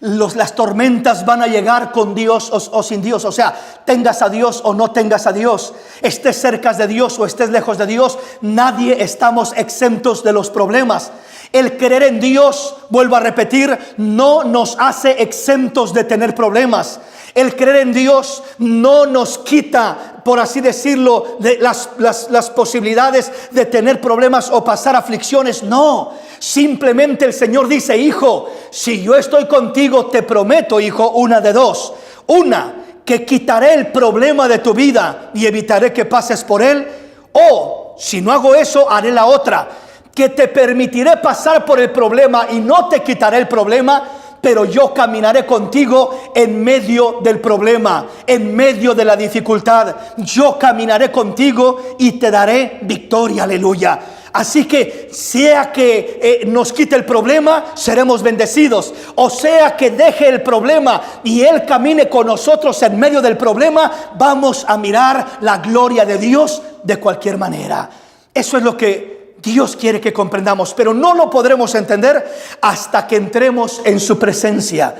Las tormentas van a llegar con Dios o sin Dios. O sea, tengas a Dios o no tengas a Dios, estés cerca de Dios o estés lejos de Dios, nadie estamos exentos de los problemas. El creer en Dios, vuelvo a repetir, no nos hace exentos de tener problemas. El creer en Dios no nos quita, por así decirlo, de las posibilidades de tener problemas o pasar aflicciones. No, simplemente el Señor dice: hijo, si yo estoy contigo, te prometo, hijo, una de dos. Una, que quitaré el problema de tu vida y evitaré que pases por él. O, si no hago eso, haré la otra, que te permitiré pasar por el problema y no te quitaré el problema, pero yo caminaré contigo en medio del problema, en medio de la dificultad. Yo caminaré contigo y te daré victoria, aleluya. Así que sea que nos quite el problema, seremos bendecidos. O sea que deje el problema y Él camine con nosotros en medio del problema, vamos a mirar la gloria de Dios de cualquier manera. Eso es lo que Dios quiere que comprendamos, pero no lo podremos entender hasta que entremos en su presencia.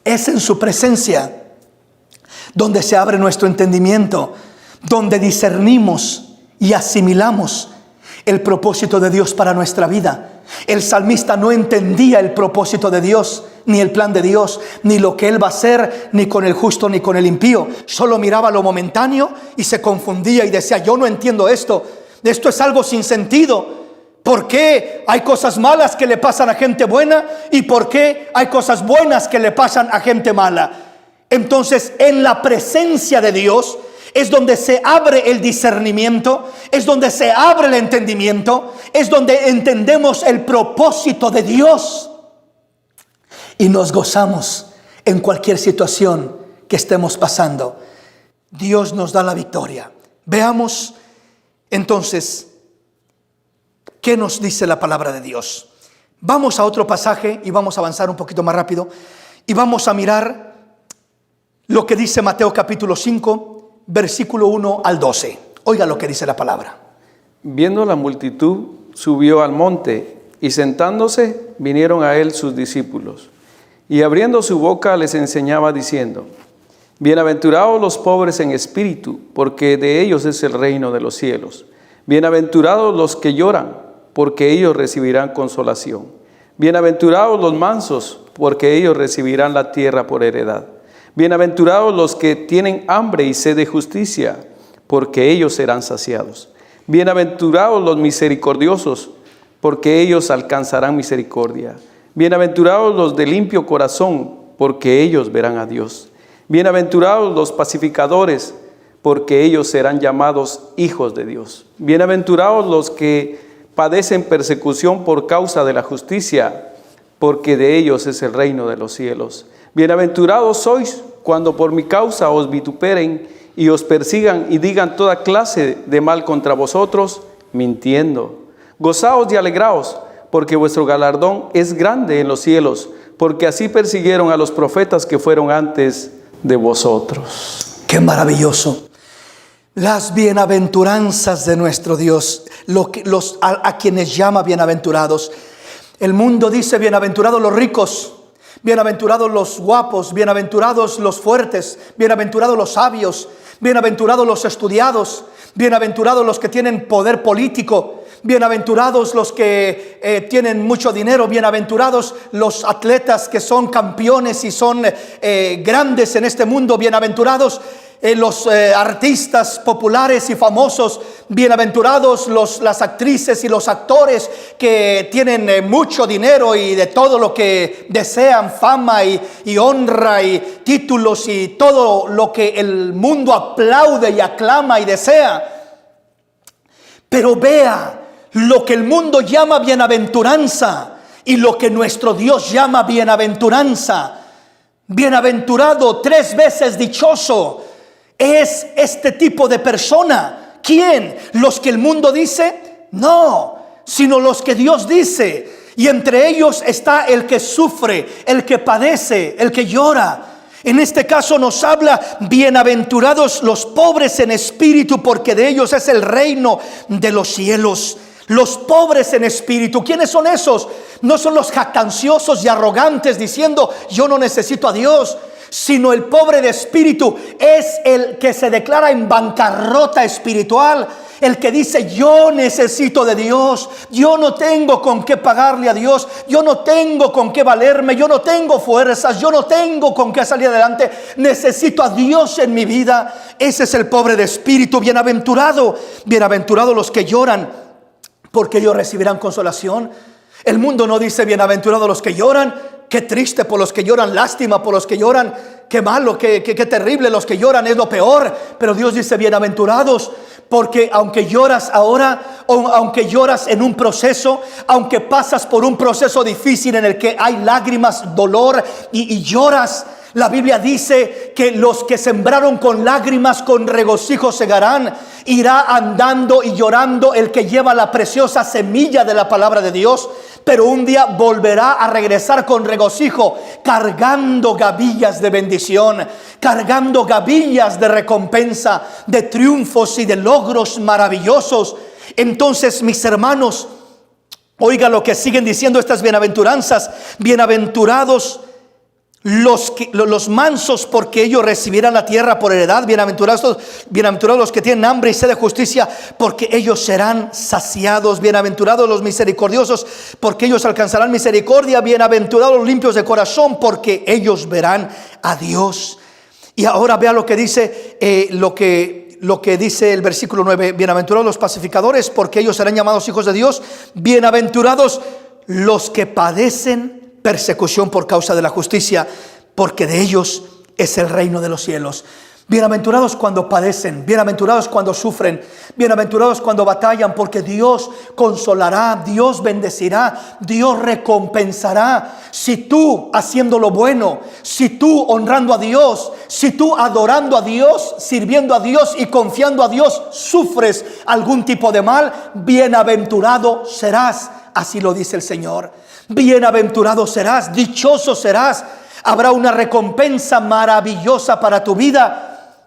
Es en su presencia donde se abre nuestro entendimiento, donde discernimos y asimilamos el propósito de Dios para nuestra vida. El salmista no entendía el propósito de Dios, ni el plan de Dios, ni lo que Él va a hacer, ni con el justo, ni con el impío. Solo miraba lo momentáneo y se confundía y decía, yo no entiendo esto. Esto es algo sin sentido. ¿Por qué hay cosas malas que le pasan a gente buena? ¿Y por qué hay cosas buenas que le pasan a gente mala? Entonces, en la presencia de Dios es donde se abre el discernimiento, es donde se abre el entendimiento, es donde entendemos el propósito de Dios y nos gozamos en cualquier situación que estemos pasando. Dios nos da la victoria. Veamos entonces ¿qué nos dice la palabra de Dios? Vamos a otro pasaje y vamos a avanzar un poquito más rápido y vamos a mirar lo que dice Mateo capítulo 5, versículo 1 al 12. Oiga lo que dice la palabra. Viendo la multitud, subió al monte y sentándose vinieron a él sus discípulos. Y abriendo su boca les enseñaba diciendo, bienaventurados los pobres en espíritu, porque de ellos es el reino de los cielos. Bienaventurados los que lloran, porque ellos recibirán consolación. Bienaventurados los mansos, porque ellos recibirán la tierra por heredad. Bienaventurados los que tienen hambre y sed de justicia, porque ellos serán saciados. Bienaventurados los misericordiosos, porque ellos alcanzarán misericordia. Bienaventurados los de limpio corazón, porque ellos verán a Dios. Bienaventurados los pacificadores, porque ellos serán llamados hijos de Dios. Bienaventurados los que padecen persecución por causa de la justicia, porque de ellos es el reino de los cielos. Bienaventurados sois cuando por mi causa os vituperen y os persigan y digan toda clase de mal contra vosotros, mintiendo. Gozaos y alegraos, porque vuestro galardón es grande en los cielos, porque así persiguieron a los profetas que fueron antes de vosotros. ¡Qué maravilloso! Las bienaventuranzas de nuestro Dios, a quienes llama bienaventurados. El mundo dice bienaventurados los ricos, bienaventurados los guapos, bienaventurados los fuertes, bienaventurados los sabios, bienaventurados los estudiados, bienaventurados los que tienen poder político, bienaventurados los que tienen mucho dinero, bienaventurados los atletas que son campeones y son grandes en este mundo, bienaventurados los artistas populares y famosos, bienaventurados las actrices y los actores que tienen mucho dinero y de todo lo que desean, fama y honra y títulos y todo lo que el mundo aplaude y aclama y desea. Pero vea lo que el mundo llama bienaventuranza y lo que nuestro Dios llama bienaventuranza. Bienaventurado, 3 veces dichoso, es este tipo de persona. ¿Quién? ¿Los que el mundo dice? No, sino los que Dios dice. Y entre ellos está el que sufre, el que padece, el que llora. En este caso nos habla, bienaventurados los pobres en espíritu, porque de ellos es el reino de los cielos. Los pobres en espíritu, ¿quiénes son esos? No son los jactanciosos y arrogantes diciendo yo no necesito a Dios, sino el pobre de espíritu es el que se declara en bancarrota espiritual, el que dice yo necesito de Dios, yo no tengo con qué pagarle a Dios, yo no tengo con qué valerme, yo no tengo fuerzas, yo no tengo con qué salir adelante, necesito a Dios en mi vida. Ese es el pobre de espíritu. Bienaventurados los que lloran, porque ellos recibirán consolación. El mundo no dice bienaventurados los que lloran, qué triste por los que lloran, lástima por los que lloran, qué malo, qué terrible, los que lloran es lo peor. Pero Dios dice bienaventurados, porque aunque lloras ahora, o aunque lloras en un proceso, aunque pasas por un proceso difícil en el que hay lágrimas, dolor y lloras, la Biblia dice que los que sembraron con lágrimas, con regocijo segarán. Irá andando y llorando el que lleva la preciosa semilla de la palabra de Dios, pero un día volverá a regresar con regocijo, cargando gavillas de bendición, cargando gavillas de recompensa, de triunfos y de logros maravillosos. Entonces, mis hermanos, oiga lo que siguen diciendo estas bienaventuranzas. Bienaventurados Los mansos, porque ellos recibirán la tierra por heredad. Bienaventurados los que tienen hambre y sed de justicia, porque ellos serán saciados. Bienaventurados los misericordiosos, porque ellos alcanzarán misericordia. Bienaventurados los limpios de corazón, porque ellos verán a Dios. Y ahora vea lo que dice lo que dice el versículo 9. Bienaventurados los pacificadores, porque ellos serán llamados hijos de Dios. Bienaventurados los que padecen persecución por causa de la justicia, porque de ellos es el reino de los cielos. Bienaventurados cuando padecen, bienaventurados cuando sufren, bienaventurados cuando batallan, porque Dios consolará, Dios bendecirá, Dios recompensará. Si tú haciendo lo bueno, si tú honrando a Dios, si tú adorando a Dios, sirviendo a Dios y confiando a Dios, sufres algún tipo de mal, bienaventurado serás. Así lo dice el Señor. Bienaventurado serás, dichoso serás. Habrá una recompensa maravillosa para tu vida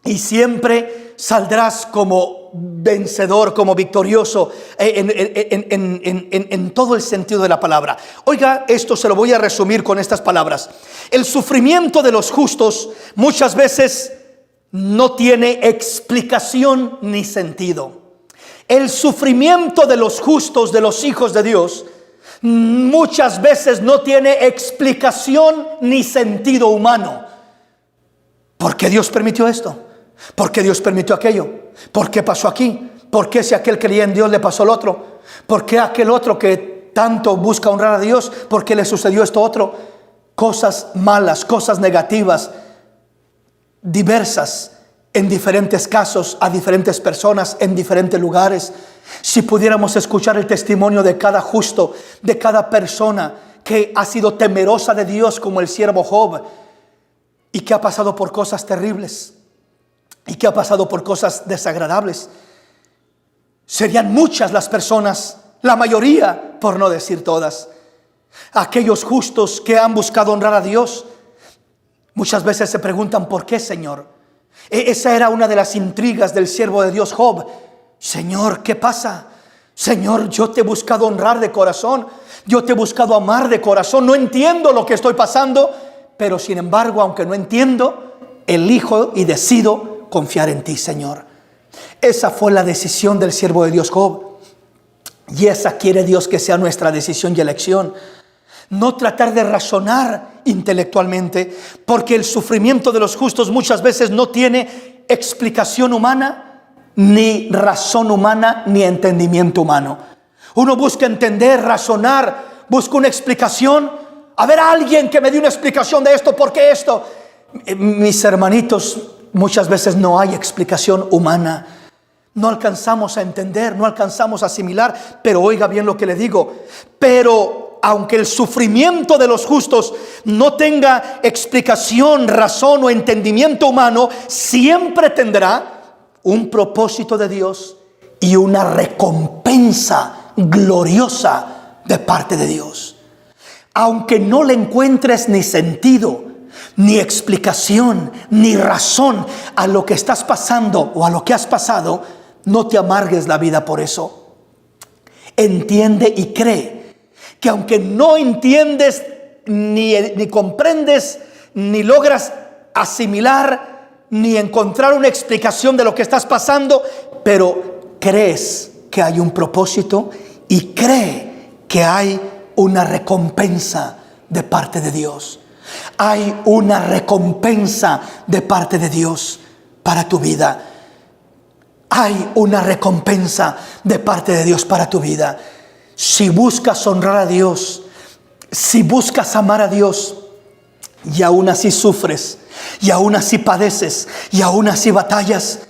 y siempre saldrás como vencedor, como victorioso en todo el sentido de la palabra. Oiga, esto se lo voy a resumir con estas palabras. El sufrimiento de los justos muchas veces no tiene explicación ni sentido. El sufrimiento de los justos, de los hijos de Dios, muchas veces no tiene explicación ni sentido humano. ¿Por qué Dios permitió esto? ¿Por qué Dios permitió aquello? ¿Por qué pasó aquí? ¿Por qué si aquel creía en Dios le pasó al otro? ¿Por qué aquel otro que tanto busca honrar a Dios, por qué le sucedió esto otro? Cosas malas, cosas negativas, diversas, en diferentes casos, a diferentes personas, en diferentes lugares. Si pudiéramos escuchar el testimonio de cada justo, de cada persona que ha sido temerosa de Dios, como el siervo Job, y que ha pasado por cosas terribles, y que ha pasado por cosas desagradables, serían muchas las personas, la mayoría, por no decir todas, aquellos justos que han buscado honrar a Dios. Muchas veces se preguntan: ¿por qué, Señor? Esa era una de las intrigas del siervo de Dios Job. Señor, ¿qué pasa? Señor, yo te he buscado honrar de corazón, yo te he buscado amar de corazón. No entiendo lo que estoy pasando, pero sin embargo, aunque no entiendo, elijo y decido confiar en ti, Señor. Esa fue la decisión del siervo de Dios Job, y esa quiere Dios que sea nuestra decisión y elección. No tratar de razonar intelectualmente, porque el sufrimiento de los justos muchas veces no tiene explicación humana, ni razón humana, ni entendimiento humano. Uno busca entender, razonar, busca una explicación. A ver, alguien que me dé una explicación de esto, ¿por qué esto? Mis hermanitos, muchas veces no hay explicación humana. No alcanzamos a entender, no alcanzamos a asimilar. Pero oiga bien lo que le digo. Pero aunque el sufrimiento de los justos no tenga explicación, razón o entendimiento humano, siempre tendrá un propósito de Dios y una recompensa gloriosa de parte de Dios. Aunque no le encuentres ni sentido, ni explicación, ni razón a lo que estás pasando o a lo que has pasado, no te amargues la vida por eso. Entiende y cree que aunque no entiendes, ni comprendes, ni logras asimilar, ni encontrar una explicación de lo que estás pasando, pero crees que hay un propósito y cree que hay una recompensa de parte de Dios. Hay una recompensa de parte de Dios para tu vida. Hay una recompensa de parte de Dios para tu vida. Si buscas honrar a Dios, si buscas amar a Dios, y aún así sufres, y aún así padeces, y aún así batallas,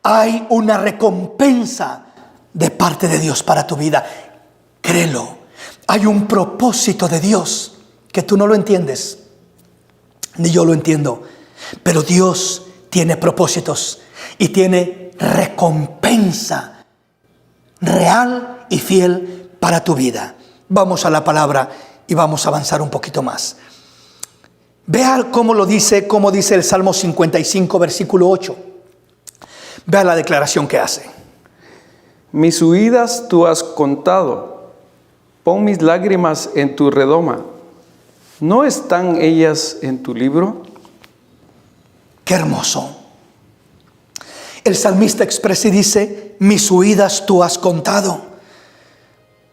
hay una recompensa de parte de Dios para tu vida. Créelo. Hay un propósito de Dios que tú no lo entiendes, ni yo lo entiendo, pero Dios tiene propósitos y tiene recompensa real y fiel para tu vida. Vamos a la palabra y vamos a avanzar un poquito más. Vea cómo dice el Salmo 55, versículo 8. Vea la declaración que hace. Mis huidas tú has contado, pon mis lágrimas en tu redoma. ¿no están ellas en tu libro? Qué hermoso. El salmista expresa y dice: mis huidas tú has contado.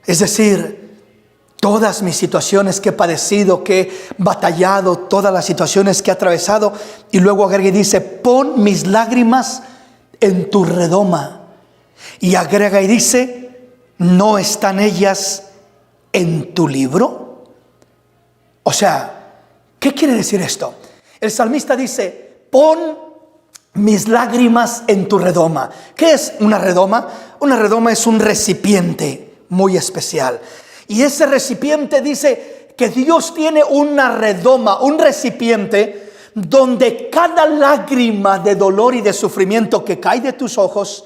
Es decir, todas mis situaciones que he padecido, que he batallado, todas las situaciones que he atravesado. Y luego agrega y dice: pon mis lágrimas en tu redoma. Y agrega y dice: ¿no están ellas en tu libro? O sea, ¿qué quiere decir esto? El salmista dice: pon mis lágrimas en tu redoma. ¿Qué es una redoma? Una redoma es un recipiente muy especial. Y ese recipiente dice que Dios tiene una redoma, un recipiente donde cada lágrima de dolor y de sufrimiento que cae de tus ojos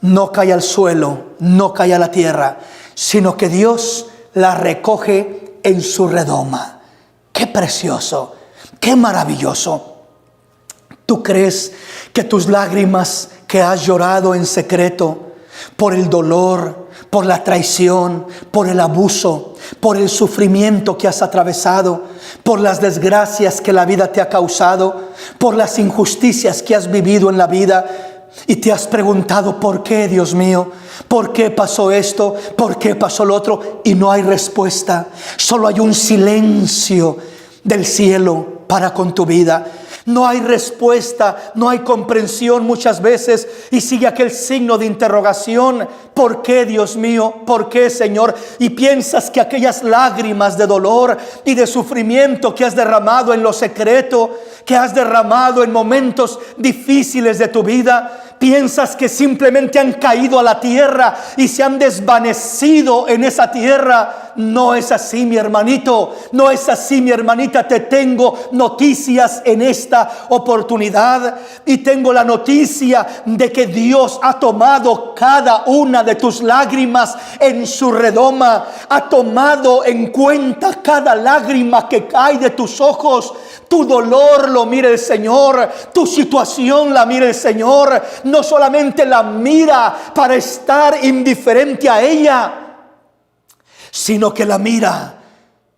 no cae al suelo, no cae a la tierra, sino que Dios la recoge en su redoma. ¡Qué precioso! ¡Qué maravilloso! ¿Tú crees que tus lágrimas que has llorado en secreto por el dolor, por la traición, por el abuso, por el sufrimiento que has atravesado, por las desgracias que la vida te ha causado, por las injusticias que has vivido en la vida, y te has preguntado: ¿por qué, Dios mío? ¿Por qué pasó esto? ¿Por qué pasó lo otro? Y no hay respuesta. Solo hay un silencio del cielo para con tu vida. No hay respuesta, no hay comprensión muchas veces, y sigue aquel signo de interrogación: ¿por qué, Dios mío? ¿Por qué, Señor? Y piensas que aquellas lágrimas de dolor y de sufrimiento que has derramado en lo secreto, que has derramado en momentos difíciles de tu vida, piensas que simplemente han caído a la tierra y se han desvanecido en esa tierra. No es así, mi hermanito. No es así, mi hermanita. Te tengo noticias en esta oportunidad, y tengo la noticia de que Dios ha tomado cada una de tus lágrimas en su redoma. Ha tomado en cuenta cada lágrima que cae de tus ojos. Tu dolor lo mira el Señor, tu situación la mira el Señor. No solamente la mira para estar indiferente a ella, sino que la mira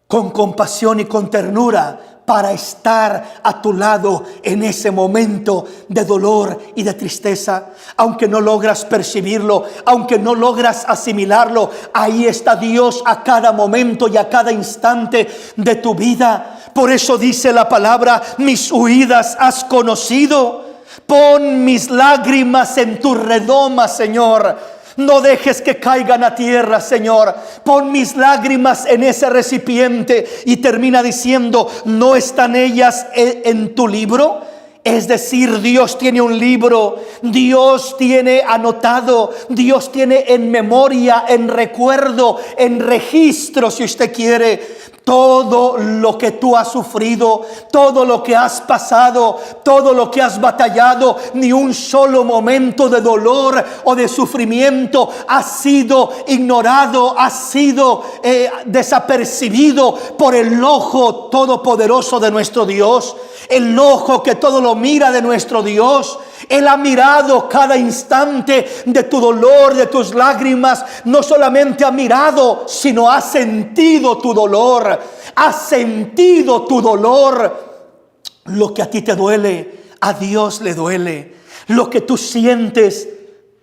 con compasión y con ternura para estar a tu lado en ese momento de dolor y de tristeza. Aunque no logras percibirlo, aunque no logras asimilarlo, ahí está Dios a cada momento y a cada instante de tu vida. Por eso dice la palabra: mis huidas has conocido. Pon mis lágrimas en tu redoma, Señor. No dejes que caigan a tierra, Señor. Pon mis lágrimas en ese recipiente. Y termina diciendo: ¿no están ellas en tu libro? Es decir, Dios tiene un libro, Dios tiene anotado, Dios tiene en memoria, en recuerdo, en registro, si usted quiere, todo lo que tú has sufrido, todo lo que has pasado, todo lo que has batallado. Ni un solo momento de dolor o de sufrimiento ha sido ignorado, ha sido desapercibido por el ojo todopoderoso de nuestro Dios, el ojo que todo lo mira de nuestro Dios. Él ha mirado cada instante de tu dolor, de tus lágrimas. No solamente ha mirado, sino ha sentido tu dolor. Ha sentido tu dolor. Lo que a ti te duele, a Dios le duele. Lo que tú sientes,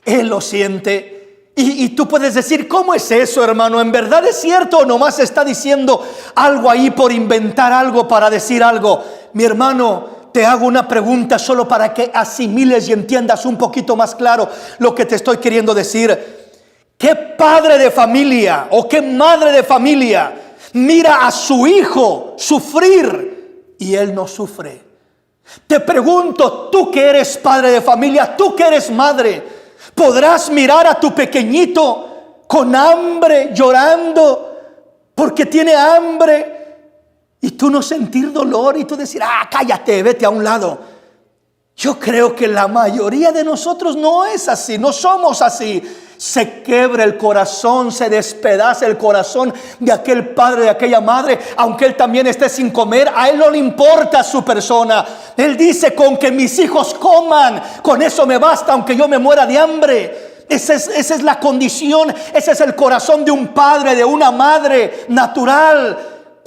Él lo siente. Y tú puedes decir: ¿cómo es eso, hermano? ¿En verdad es cierto o nomás está diciendo algo ahí por inventar algo, para decir algo? Mi hermano, te hago una pregunta solo para que asimiles y entiendas un poquito más claro lo que te estoy queriendo decir. ¿Qué padre de familia o qué madre de familia mira a su hijo sufrir y él no sufre? Te pregunto, tú que eres padre de familia, tú que eres madre, ¿podrás mirar a tu pequeñito con hambre, llorando porque tiene hambre, y tú no sentir dolor y tú decir: cállate, vete a un lado? Yo creo que la mayoría de nosotros no es así, no somos así. Se quebra el corazón, se despedaza el corazón de aquel padre, de aquella madre, aunque él también esté sin comer. A él no le importa su persona. Él dice: con que mis hijos coman, con eso me basta, aunque yo me muera de hambre. Esa es la condición, ese es el corazón de un padre, de una madre natural.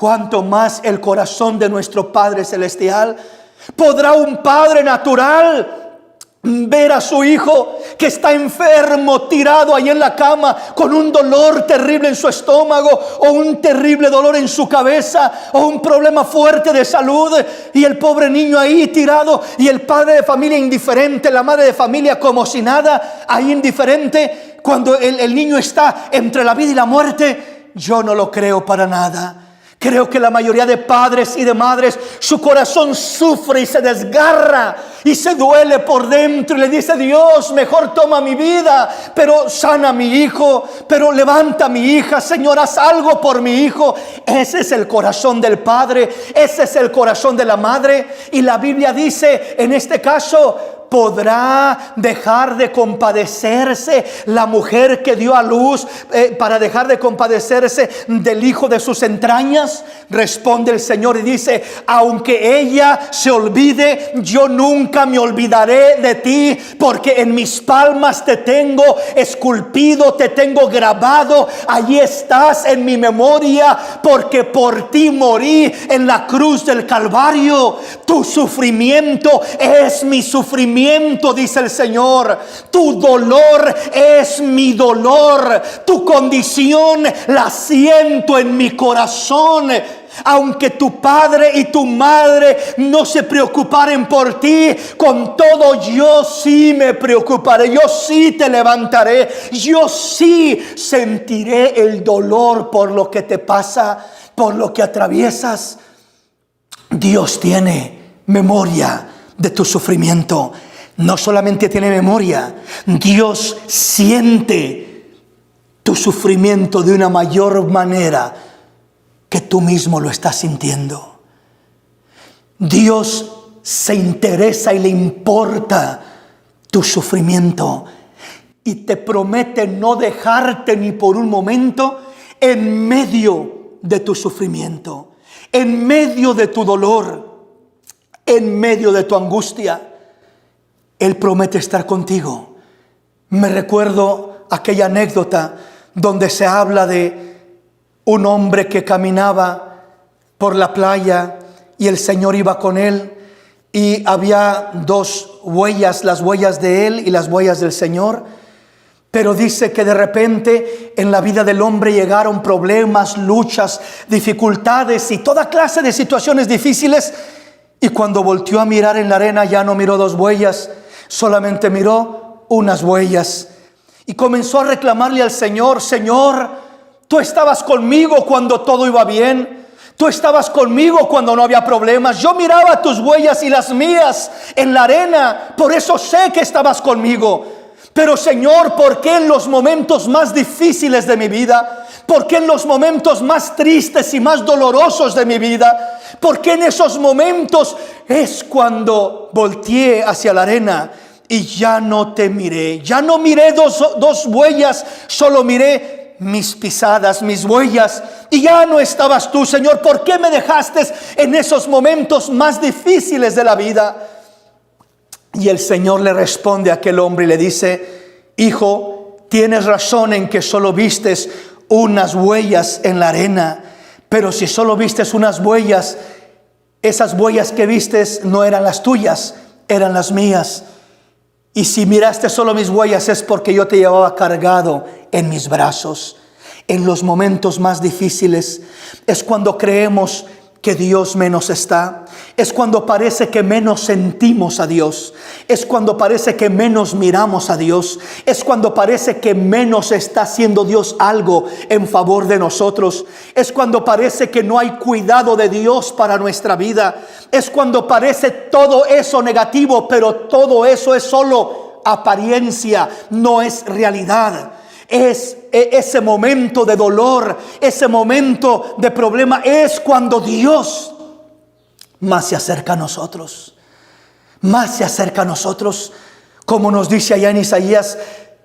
cuánto más el corazón de nuestro Padre Celestial. ¿Podrá un padre natural ver a su hijo que está enfermo, tirado ahí en la cama, con un dolor terrible en su estómago, o un terrible dolor en su cabeza, o un problema fuerte de salud, y el pobre niño ahí tirado, y el padre de familia indiferente, la madre de familia como si nada, ahí indiferente, cuando el niño está entre la vida y la muerte? Yo no lo creo para nada. Creo que la mayoría de padres y de madres, su corazón sufre y se desgarra y se duele por dentro y le dice: Dios, mejor toma mi vida, pero sana a mi hijo, pero levanta a mi hija, Señor, haz algo por mi hijo. Ese es el corazón del padre, ese es el corazón de la madre. Y la Biblia dice en este caso: ¿podrá dejar de compadecerse la mujer que dio a luz para dejar de compadecerse del hijo de sus entrañas? Responde el Señor y dice: aunque ella se olvide, yo nunca me olvidaré de ti, porque en mis palmas te tengo esculpido, te tengo grabado. Allí estás en mi memoria, porque por ti morí en la cruz del Calvario. Tu sufrimiento es mi sufrimiento, dice el Señor. Tu dolor es mi dolor. Tu condición la siento en mi corazón. Aunque tu padre y tu madre no se preocuparen por ti, con todo yo sí me preocuparé. Yo sí te levantaré. Yo sí sentiré el dolor por lo que te pasa, por lo que atraviesas. Dios tiene memoria de tu sufrimiento. No solamente tiene memoria, Dios siente tu sufrimiento de una mayor manera que tú mismo lo estás sintiendo. Dios se interesa y le importa tu sufrimiento, y te promete no dejarte ni por un momento en medio de tu sufrimiento, en medio de tu dolor, en medio de tu angustia. Él promete estar contigo. Me recuerdo aquella anécdota donde se habla de un hombre que caminaba por la playa y el Señor iba con él, y había dos huellas, las huellas de él y las huellas del Señor. Pero dice que de repente en la vida del hombre llegaron problemas, luchas, dificultades y toda clase de situaciones difíciles. Y cuando volteó a mirar en la arena, ya no miró dos huellas, solamente miró unas huellas. Y comenzó a reclamarle al Señor: Señor, tú estabas conmigo cuando todo iba bien. Tú estabas conmigo cuando no había problemas. Yo miraba tus huellas y las mías en la arena. Por eso sé que estabas conmigo. Pero Señor, ¿por qué en los momentos más difíciles de mi vida? ¿Por qué en los momentos más tristes y más dolorosos de mi vida? ¿Por qué en esos momentos es cuando volteé hacia la arena y ya no te miré? Ya no miré dos huellas, solo miré mis pisadas, mis huellas, y ya no estabas tú, Señor. ¿Por qué me dejaste en esos momentos más difíciles de la vida? Y el Señor le responde a aquel hombre y le dice: hijo, tienes razón en que solo vistes unas huellas en la arena, pero si solo vistes unas huellas, esas huellas que vistes no eran las tuyas, eran las mías. Y si miraste solo mis huellas, es porque yo te llevaba cargado en mis brazos. En los momentos más difíciles es cuando creemos que Dios menos está. Es cuando parece que menos sentimos a Dios. Es cuando parece que menos miramos a Dios. Es cuando parece que menos está haciendo Dios algo en favor de nosotros. Es cuando parece que no hay cuidado de Dios para nuestra vida. Es cuando parece todo eso negativo, pero todo eso es solo apariencia, no es realidad. Es ese momento de dolor, ese momento de problema, es cuando Dios más se acerca a nosotros. Más se acerca a nosotros, como nos dice allá en Isaías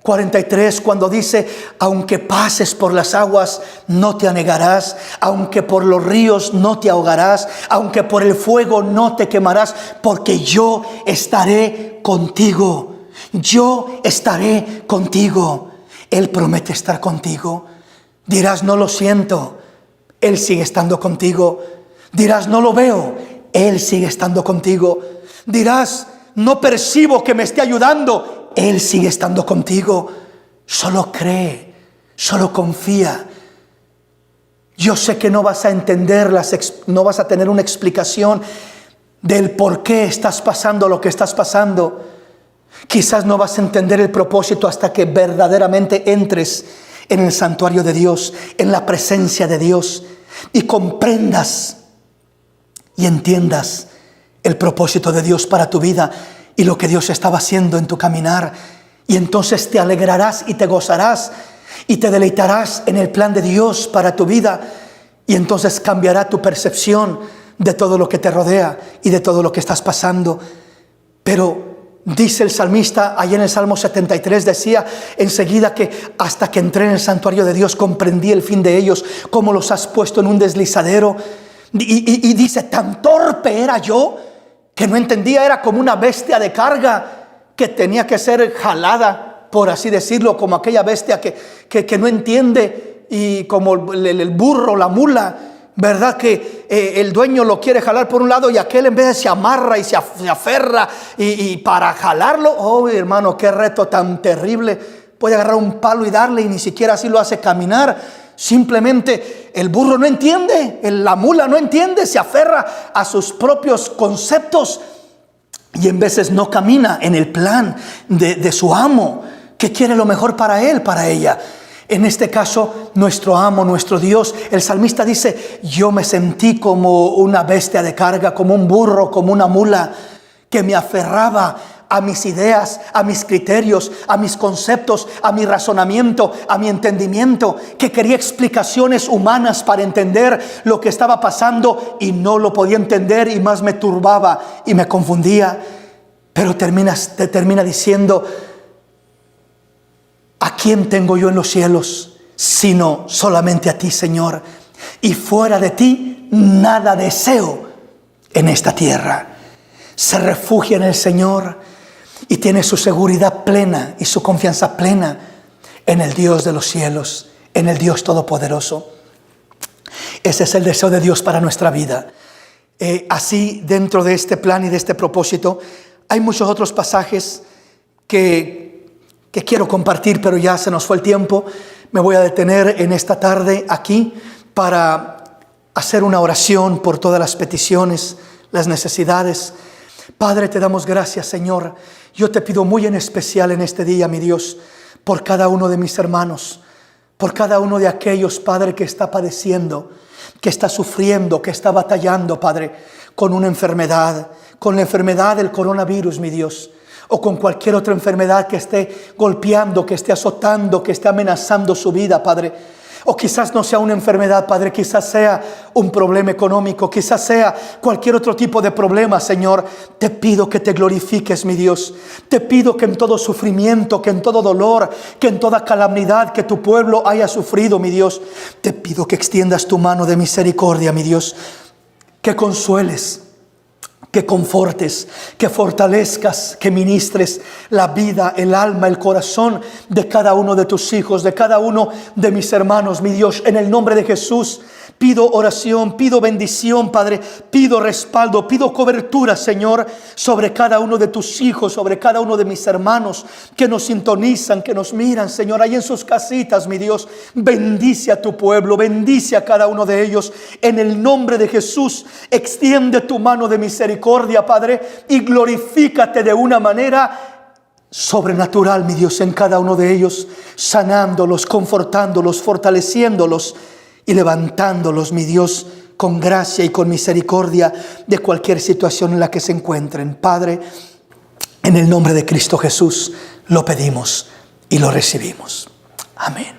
43, cuando dice: aunque pases por las aguas, no te anegarás; aunque por los ríos, no te ahogarás; aunque por el fuego, no te quemarás, porque yo estaré contigo. Yo estaré contigo. Él promete estar contigo. Dirás: no lo siento. Él sigue estando contigo. Dirás, no lo veo, Él sigue estando contigo. Dirás, no percibo que me esté ayudando, Él sigue estando contigo. Solo cree, solo confía. Yo sé que no vas a entender, no vas a tener una explicación del por qué estás pasando lo que estás pasando. Quizás no vas a entender el propósito hasta que verdaderamente entres en el santuario de Dios, en la presencia de Dios, y comprendas y entiendas el propósito de Dios para tu vida y lo que Dios estaba haciendo en tu caminar. Y entonces te alegrarás y te gozarás y te deleitarás en el plan de Dios para tu vida. Y entonces cambiará tu percepción de todo lo que te rodea y de todo lo que estás pasando. Pero dice el salmista, allá en el Salmo 73, decía enseguida que hasta que entré en el santuario de Dios comprendí el fin de ellos, cómo los has puesto en un deslizadero. Y dice, tan torpe era yo que no entendía, era como una bestia de carga que tenía que ser jalada, por así decirlo, como aquella bestia que no entiende, y como el burro, la mula, ¿verdad? Que el dueño lo quiere jalar por un lado y aquel en vez se amarra y se aferra y para jalarlo, oh hermano, qué reto tan terrible. Puede agarrar un palo y darle y ni siquiera así lo hace caminar. Simplemente el burro no entiende, la mula no entiende, se aferra a sus propios conceptos y en veces no camina en el plan de su amo, que quiere lo mejor para él, para ella. En este caso, nuestro amo, nuestro Dios, el salmista dice, yo me sentí como una bestia de carga, como un burro, como una mula, que me aferraba a mis ideas, a mis criterios, a mis conceptos, a mi razonamiento, a mi entendimiento, que quería explicaciones humanas para entender lo que estaba pasando y no lo podía entender y más me turbaba y me confundía. Pero te termina diciendo, ¿a quién tengo yo en los cielos sino solamente a ti, Señor? Y fuera de ti nada deseo en esta tierra. Se refugia en el Señor y tiene su seguridad plena y su confianza plena en el Dios de los cielos, en el Dios Todopoderoso. Ese es el deseo de Dios para nuestra vida. Así, dentro de este plan y de este propósito, hay muchos otros pasajes que quiero compartir, pero ya se nos fue el tiempo. Me voy a detener en esta tarde aquí para hacer una oración por todas las peticiones, las necesidades. Padre, te damos gracias, Señor. Yo te pido muy en especial en este día, mi Dios, por cada uno de mis hermanos, por cada uno de aquellos, Padre, que está padeciendo, que está sufriendo, que está batallando, Padre, con una enfermedad, con la enfermedad del coronavirus, mi Dios, o con cualquier otra enfermedad que esté golpeando, que esté azotando, que esté amenazando su vida, Padre. O quizás no sea una enfermedad, Padre, quizás sea un problema económico, quizás sea cualquier otro tipo de problema, Señor. Te pido que te glorifiques, mi Dios. Te pido que en todo sufrimiento, que en todo dolor, que en toda calamidad que tu pueblo haya sufrido, mi Dios, te pido que extiendas tu mano de misericordia, mi Dios. Que consueles, que confortes, que fortalezcas, que ministres la vida, el alma, el corazón de cada uno de tus hijos, de cada uno de mis hermanos, mi Dios. En el nombre de Jesús pido oración, pido bendición, Padre, pido respaldo, pido cobertura, Señor, sobre cada uno de tus hijos, sobre cada uno de mis hermanos que nos sintonizan, que nos miran, Señor, ahí en sus casitas, mi Dios. Bendice a tu pueblo, bendice a cada uno de ellos. En el nombre de Jesús, extiende tu mano de misericordia, Padre, y glorifícate de una manera sobrenatural, mi Dios, en cada uno de ellos, sanándolos, confortándolos, fortaleciéndolos y levantándolos, mi Dios, con gracia y con misericordia de cualquier situación en la que se encuentren. Padre, en el nombre de Cristo Jesús lo pedimos y lo recibimos. Amén.